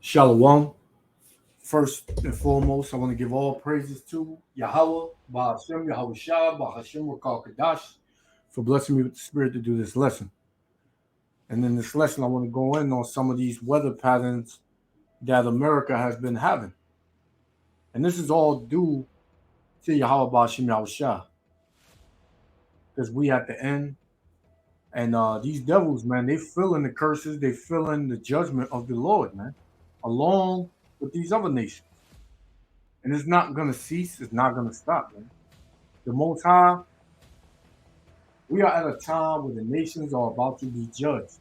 Shalom. First and foremost, I want to give all praises to Yahweh, Ba'ashem, Yahweh Shah, Ba'ashem, Rakal Kadash, for blessing me with the spirit to do this lesson. And in this lesson, I want to go in on some of these weather patterns that America has been having. And this is all due to Yahweh, Ba'ashem, Yahweh Shah. Because we at the end, and these devils, man, they feeling the curses, they feeling the judgment of the Lord, man, along with these other nations. And it's not going to cease. It's not going to stop, man. The Most High, we are at a time where the nations are about to be judged,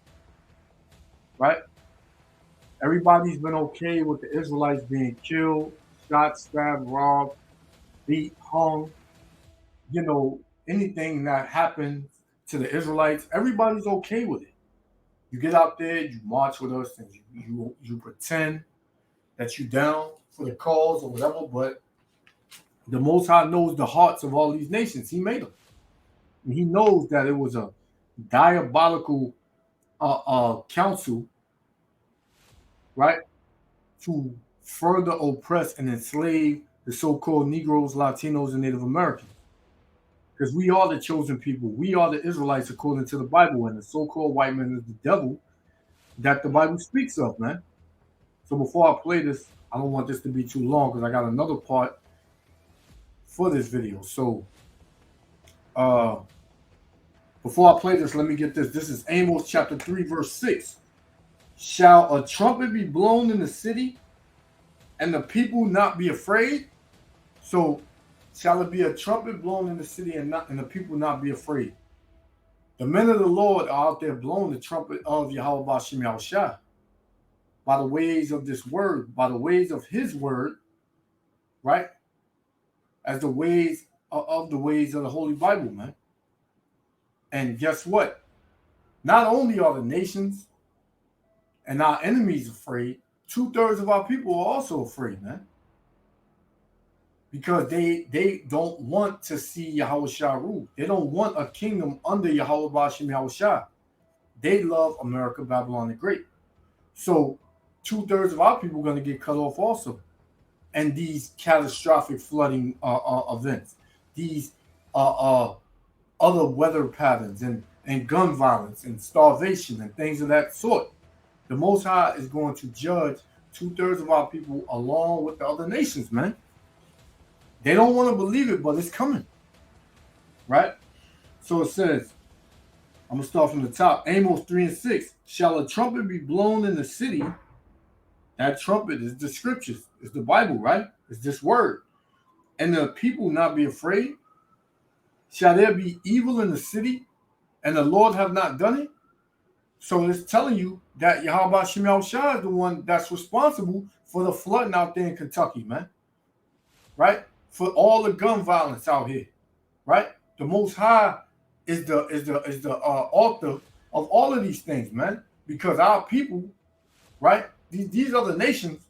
right? Everybody's been okay with the Israelites being killed, shot, stabbed, robbed, beat, hung. You know, anything that happened to the Israelites, everybody's okay with it. You get out there, you march with us, and you pretend that you down for the cause or whatever, but the Most High knows the hearts of all these nations. He made them. And he knows that it was a diabolical council, right, to further oppress and enslave the so-called Negroes, Latinos, and Native Americans. Because we are the chosen people. We are the Israelites according to the Bible, and the so-called white man is the devil that the Bible speaks of, man. So before I play this, I don't want this to be too long because I got another part for this video. So before I play this, let me get this. This is Amos chapter 3, verse 6. Shall a trumpet be blown in the city and the people not be afraid? So shall it be a trumpet blown in the city and the people not be afraid? The men of the Lord are out there blowing the trumpet of Yahweh Ba'ashem Yahushua by the ways of this word, by the ways of his word, right? As the ways of the ways of the Holy Bible, man. And guess what? Not only are the nations and our enemies afraid, 2/3 of our people are also afraid, man. Because they don't want to see Yahweh Shah rule. They don't want a kingdom under Yahweh Ba'ashem Yahweh Shah. They love America, Babylon the Great. So 2/3 of our people are going to get cut off also. And these catastrophic flooding events, these other weather patterns and gun violence and starvation and things of that sort. The Most High is going to judge 2/3 of our people along with the other nations, man. They don't want to believe it, but it's coming, right? So it says, I'm going to start from the top. Amos 3 and 6. Shall a trumpet be blown in the city? That trumpet is the scriptures. It's the Bible, right? It's this word. And the people not be afraid? Shall there be evil in the city and the Lord have not done it? So it's telling you that Yahweh Shemel Shah is the one that's responsible for the flooding out there in Kentucky, man. Right? For all the gun violence out here. Right? The Most High is the author of all of these things, man. Because our people, right? These other nations,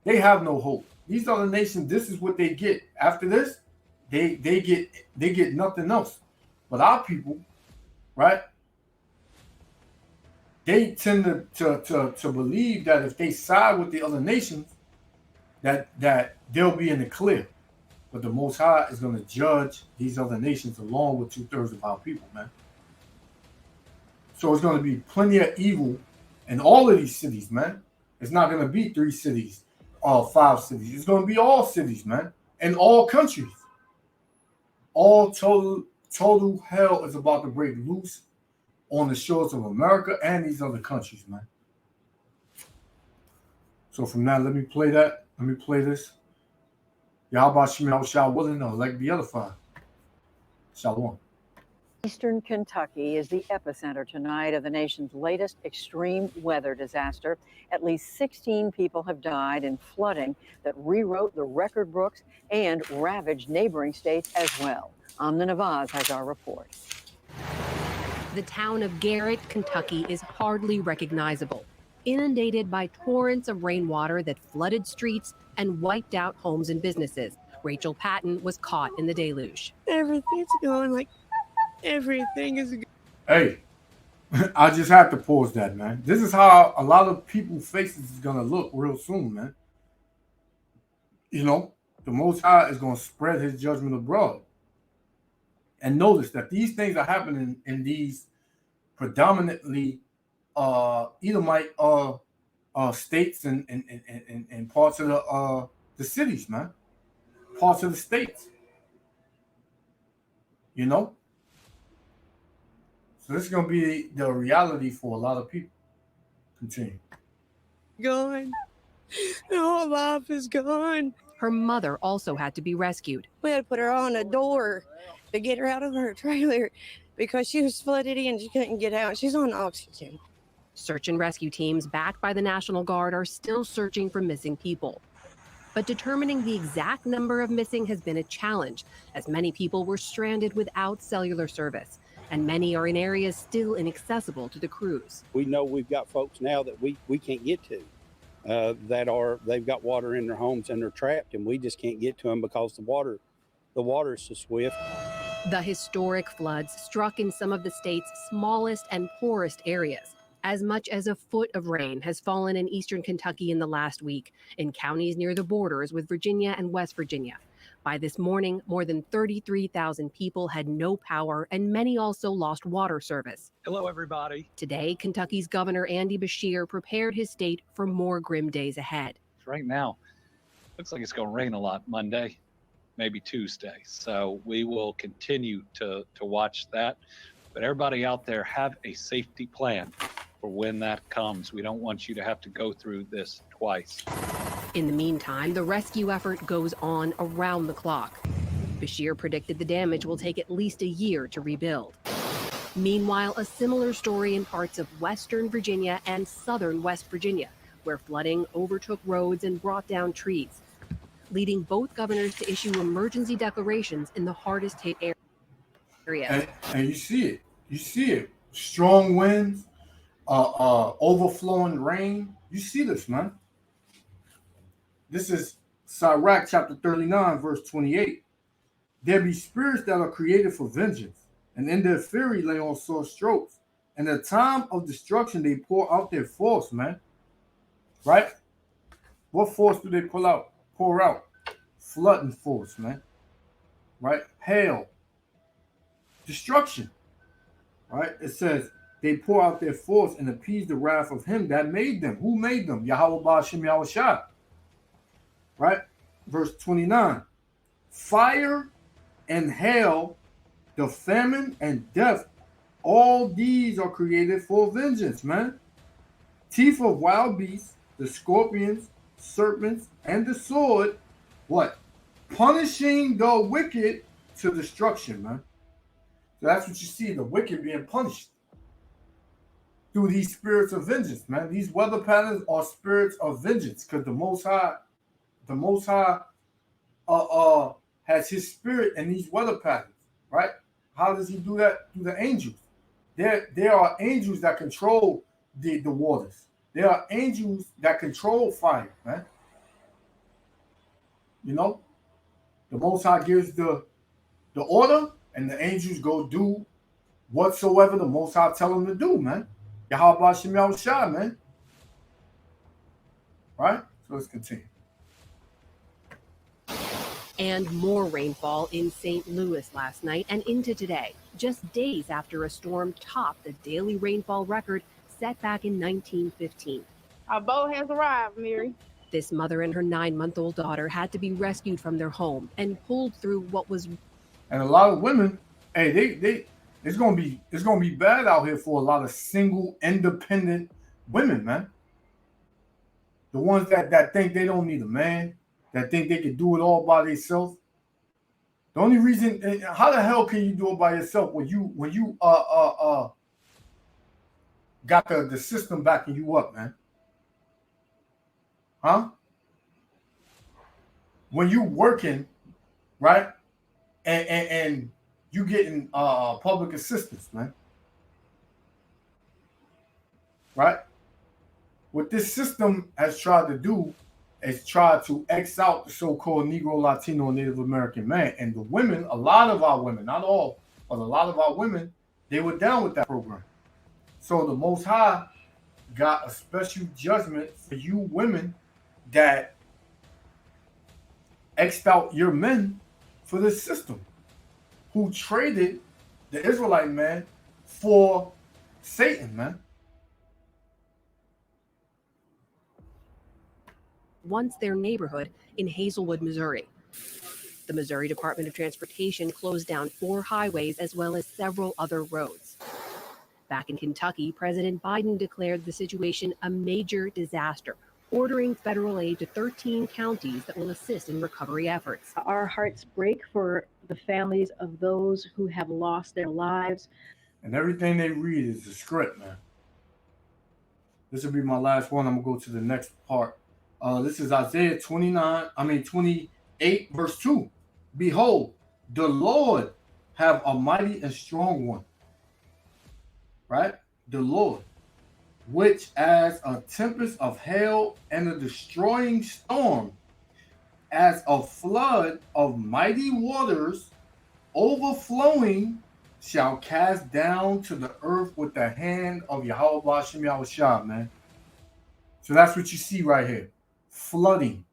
they have no hope. These other nations, this is what they get. After this, they get nothing else. But our people, right? They tend to believe that if they side with the other nations, that they'll be in the clear. But the Most High is going to judge these other nations along with 2/3 of our people, man. So it's going to be plenty of evil in all of these cities, man. It's not going to be 3 cities or 5 cities. It's going to be all cities, man, in all countries. All total hell is about to break loose on the shores of America and these other countries, man. So from now, let me play that. Let me play this. Yahweh Shemel Shah willing to elect the other 5. Shalom. Eastern Kentucky is the epicenter tonight of the nation's latest extreme weather disaster. At least 16 people have died in flooding that rewrote the record books and ravaged neighboring states as well. Amna Nawaz has our report. The town of Garrett, Kentucky is hardly recognizable, inundated by torrents of rainwater that flooded streets and wiped out homes and businesses. Rachel Patton was caught in the deluge. Everything's going like everything is good. Hey, I just have to pause that, man. This is how a lot of people's faces is gonna look real soon, man. You know, the Most High is gonna spread His judgment abroad. And notice that these things are happening in these predominantly Edomite states and parts of the cities, man, parts of the states. You know, so this is gonna be the reality for a lot of people. Continue. Gone. The whole life is gone. Her mother also had to be rescued. We had to put her on a door to get her out of her trailer because she was flooded in. She couldn't get out. She's on oxygen. Search and rescue teams backed by the National Guard are still searching for missing people. But determining the exact number of missing has been a challenge, as many people were stranded without cellular service, and many are in areas still inaccessible to the crews. We know we've got folks now that we can't get to, they've got water in their homes and they're trapped, and we just can't get to them because the water is so swift. The historic floods struck in some of the state's smallest and poorest areas. As much as a foot of rain has fallen in eastern Kentucky in the last week, in counties near the borders with Virginia and West Virginia. By this morning, more than 33,000 people had no power, and many also lost water service. Hello, everybody. Today, Kentucky's Governor Andy Beshear prepared his state for more grim days ahead. Right now, looks like it's going to rain a lot Monday, maybe Tuesday. So we will continue to watch that. But everybody out there, have a safety plan for when that comes. We don't want you to have to go through this twice. In the meantime, the rescue effort goes on around the clock. Beshear predicted the damage will take at least a year to rebuild. Meanwhile, a similar story in parts of western Virginia and southern West Virginia, where flooding overtook roads and brought down trees, leading both governors to issue emergency declarations in the hardest hit areas. And you see it. Strong winds, overflowing rain. You see this, man. This is Sirach chapter 39, verse 28. There be spirits that are created for vengeance, and in their fury lay on sore strokes. In the time of destruction, they pour out their force, man. Right? What force do they pour out? Flooding force, man. Right? Hail. Destruction. Right? It says they pour out their force and appease the wrath of him that made them. Who made them? Yahweh Ba'ashem Yahushua. Right? Verse 29. Fire and hail, the famine and death, all these are created for vengeance, man. Teeth of wild beasts, the scorpions, serpents, and the sword, what? Punishing the wicked to destruction, man. So that's what you see, the wicked being punished through these spirits of vengeance, man. These weather patterns are spirits of vengeance because the Most High has his spirit in these weather patterns, right? How does he do that? Through the angels. There are angels that control the waters. There are angels that control fire, man. You know, the Most High gives the order, and the angels go do whatsoever the Most High tell them to do, man. Yahweh Ba'ashem Yahushua, man. Right? So let's continue. And more rainfall in St. Louis last night and into today, just days after a storm topped the daily rainfall record set back in 1915. Our boat has arrived, Mary. This mother and her 9-month-old daughter had to be rescued from their home and pulled through what was. And a lot of women, hey, it's gonna be bad out here for a lot of single, independent women, man. The ones that think they don't need a man, that think they can do it all by themselves. The only reason, how the hell can you do it by yourself when you got the system backing you up, man? Huh? When you working, right, and you getting public assistance, man, right? What this system has tried to do is try to X out the so-called Negro, Latino, and Native American man. And the women, a lot of our women, not all, but a lot of our women, they were down with that program. So the Most High got a special judgment for you women that X'd out your men for this system, who traded the Israelite man for Satan, man. Once their neighborhood in Hazelwood, Missouri. The Missouri Department of Transportation closed down 4 highways as well as several other roads. Back in Kentucky, President Biden declared the situation a major disaster, ordering federal aid to 13 counties that will assist in recovery efforts. Our hearts break for the families of those who have lost their lives. And everything they read is the script, man. This will be my last one. I'm going to go to the next part. This is Isaiah 28, verse 2. Behold, the Lord have a mighty and strong one. Right? The Lord, which as a tempest of hail and a destroying storm, as a flood of mighty waters overflowing, shall cast down to the earth with the hand of Yahweh B'Shem Yahushua, man. So that's what you see right here. Flooding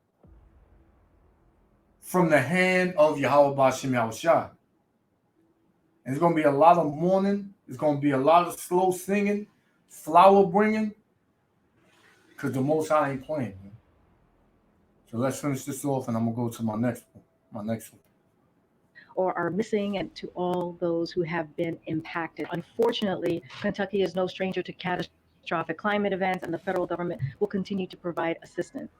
from the hand of Yahweh B'Shem Yahushua. And there's going to be a lot of mourning. There's going to be a lot of slow singing, flower bringing, because the Most High ain't playing, man. So let's finish this off, and I'm going to go to my next one. Or are missing, and to all those who have been impacted. Unfortunately, Kentucky is no stranger to catastrophic climate events, and the federal government will continue to provide assistance.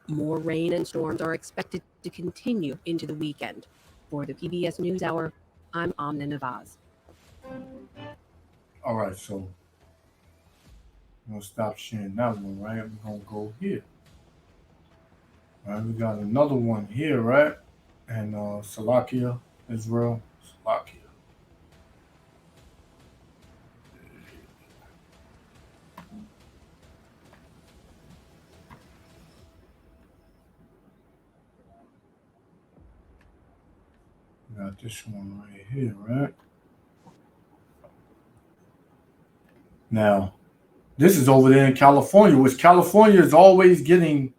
More rain and storms are expected to continue into the weekend. For the PBS NewsHour, I'm Amna Navaz. All right, so I'm going to stop sharing that one, right? We're going to go here. All right, we got another one here, right? And Salakia, Israel, Salakia. We got this one right here, right? Now, this is over there in California, which California is always getting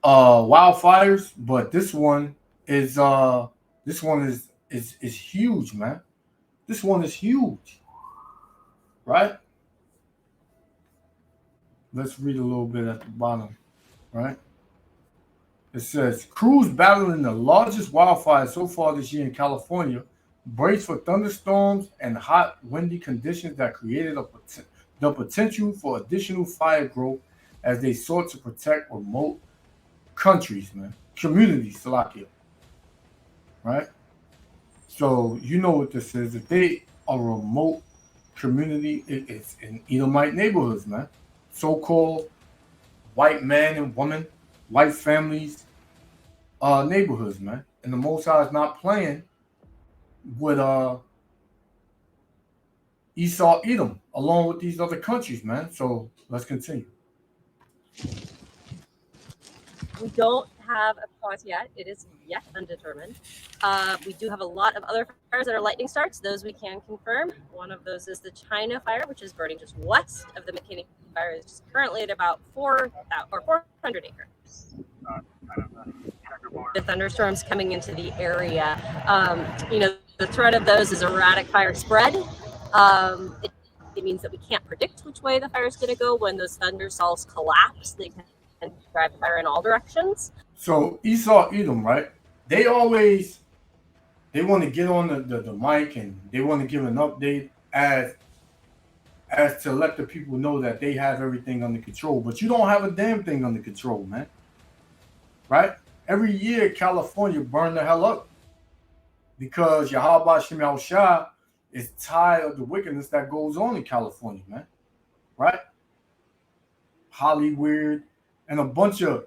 wildfires, but this one is huge, man. This one is huge, right? Let's read a little bit at the bottom, right? It says, crews battling the largest wildfire so far this year in California brace for thunderstorms and hot, windy conditions that created the potential for additional fire growth as they sought to protect remote communities, Salakia. Right? So you know what this is. If they are a remote community, it's in Edomite neighborhoods, man. So-called white man and woman, white families, neighborhoods, man. And the Most High is not playing with Esau, Edom, along with these other countries, man. So let's continue. We don't have a cause yet. It is yet undetermined. We do have a lot of other fires that are lightning starts. Those we can confirm. One of those is the China fire, which is burning just west of the McKinney fire. It's currently at about 400 acres. The thunderstorms coming into the area. The threat of those is erratic fire spread. It means that we can't predict which way the fire is going to go. When those thunderstorms collapse, they can drive the fire in all directions. So Esau, Edom, right? They want to get on the mic and they want to give an update as to let the people know that they have everything under control. But you don't have a damn thing under control, man. Right? Every year, California burn the hell up because Yahweh B'Shem Yahushua is tired of the wickedness that goes on in California, man. Right? Hollywood and a bunch of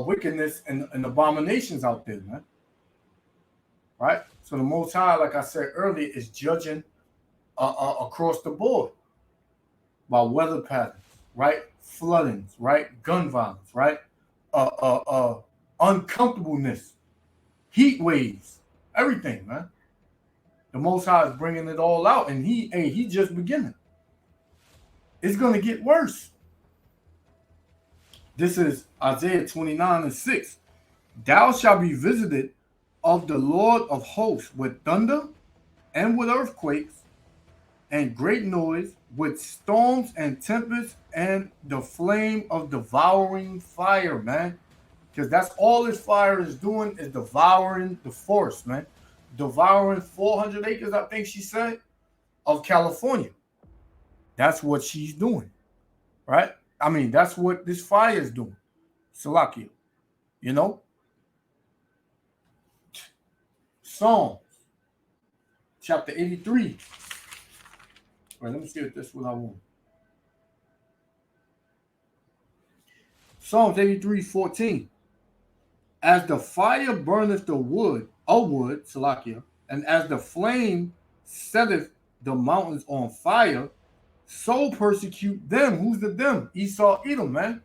wickedness and abominations out there, man. Right? So the Most High, like I said earlier, is judging across the board by weather patterns, right? Floodings, right? Gun violence, right? Uncomfortableness, heat waves, everything, man. The Most High is bringing it all out, and he just beginning. it's going to get worse. This is Isaiah 29:6. Thou shalt be visited of the Lord of hosts with thunder and with earthquakes and great noise, with storms and tempests and the flame of devouring fire, man. Because that's all this fire is doing, is devouring the forest, man. Devouring 400 acres, I think she said, of California. That's what she's doing, right? I mean, that's what this fire is doing. Salakia, you know? Psalms, chapter 83. All right, let me see if this is what I want. Psalms 83:14. As the fire burneth the wood, Salakia, and as the flame setteth the mountains on fire, so persecute them. Who's the them? Esau, Edom, man.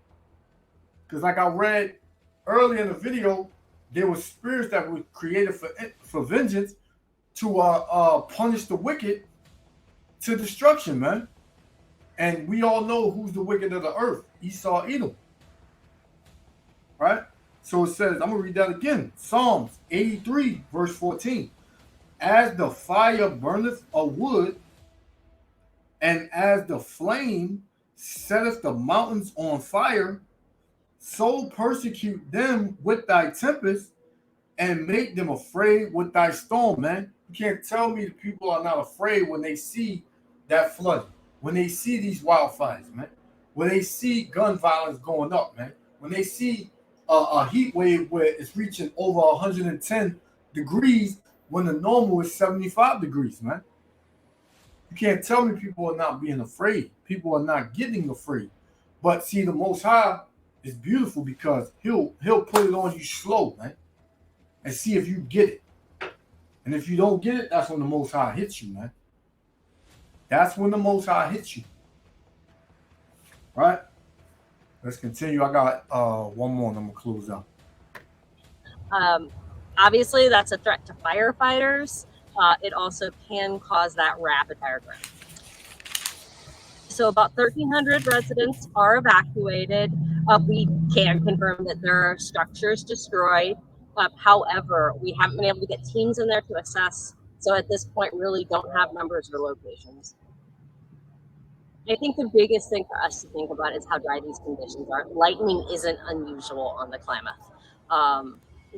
Because like I read earlier in the video, there were spirits that were created for vengeance to punish the wicked to destruction, man. And we all know who's the wicked of the earth, Esau, Edom. Right? So it says, I'm going to read that again. Psalms 83, verse 14. As the fire burneth a wood, and as the flame setteth the mountains on fire, so persecute them with thy tempest and make them afraid with thy storm, man. You can't tell me the people are not afraid when they see that flooding, when they see these wildfires, man, when they see gun violence going up, man, when they see a heat wave where it's reaching over 110 degrees when the normal is 75 degrees, man. You can't tell me people are not being afraid. People are not getting afraid. But see, the Most High is beautiful because he'll put it on you slow, man, and see if you get it. And if you don't get it, that's when the Most High hits you, man. That's when the Most High hits you. Right? Let's continue. I got one more and I'm going to close out. Obviously, that's a threat to firefighters. It also can cause that rapid fire growth. So about 1,300 residents are evacuated. We can confirm that there are structures destroyed. However, we haven't been able to get teams in there to assess. So at this point, really don't have numbers or locations. I think the biggest thing for us to think about is how dry these conditions are. Lightning isn't unusual on the Klamath.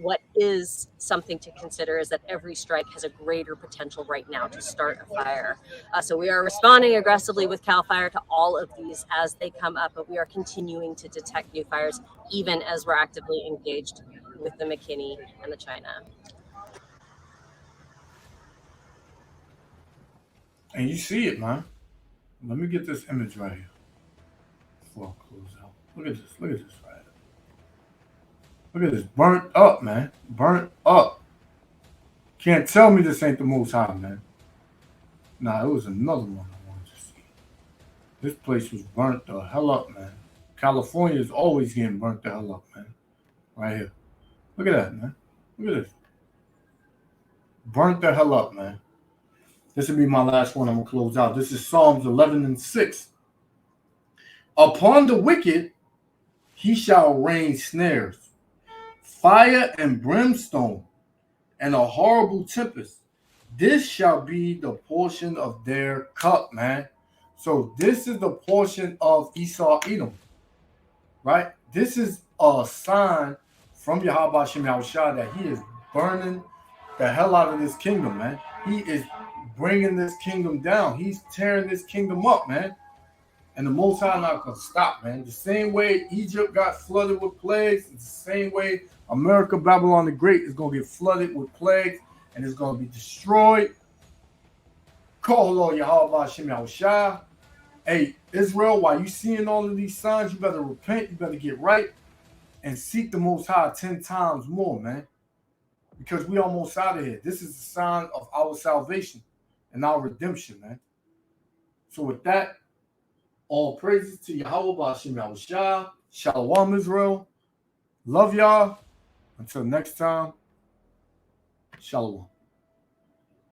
What is something to consider is that every strike has a greater potential right now to start a fire. So we are responding aggressively with CAL FIRE to all of these as they come up, but we are continuing to detect new fires even as we're actively engaged with the McKinney and the China. And you see it, man. Let me get this image right here before I close out. Look at this. Look at this right here. Look at this. Burnt up, man. Burnt up. Can't tell me this ain't the Most High, man. Nah, it was another one I wanted to see. This place was burnt the hell up, man. California is always getting burnt the hell up, man. Right here. Look at that, man. Look at this. Burnt the hell up, man. This will be my last one. I'm going to close out. This is Psalms 11:6. Upon the wicked he shall rain snares, fire and brimstone, and a horrible tempest. This shall be the portion of their cup, man. So this is the portion of Esau, Edom, right? This is a sign from Yahweh Hashem Yahushua that he is burning the hell out of this kingdom, man. He is bringing this kingdom down. He's tearing this kingdom up, man. And the Most High not going to stop, man. The same way Egypt got flooded with plagues, it's the same way America, Babylon the Great, is going to get flooded with plagues and it's going to be destroyed. Call Lord Yahweh Hashem Yahushua. Hey, Israel, while you seeing all of these signs, you better repent, you better get right, and seek the Most High 10 times more, man. Because we almost out of here. This is the sign of our salvation and our redemption, man. So with that, all praises to Yahweh Hashem Yahushua. Shalom, Israel. Love y'all. Until next time, shalom.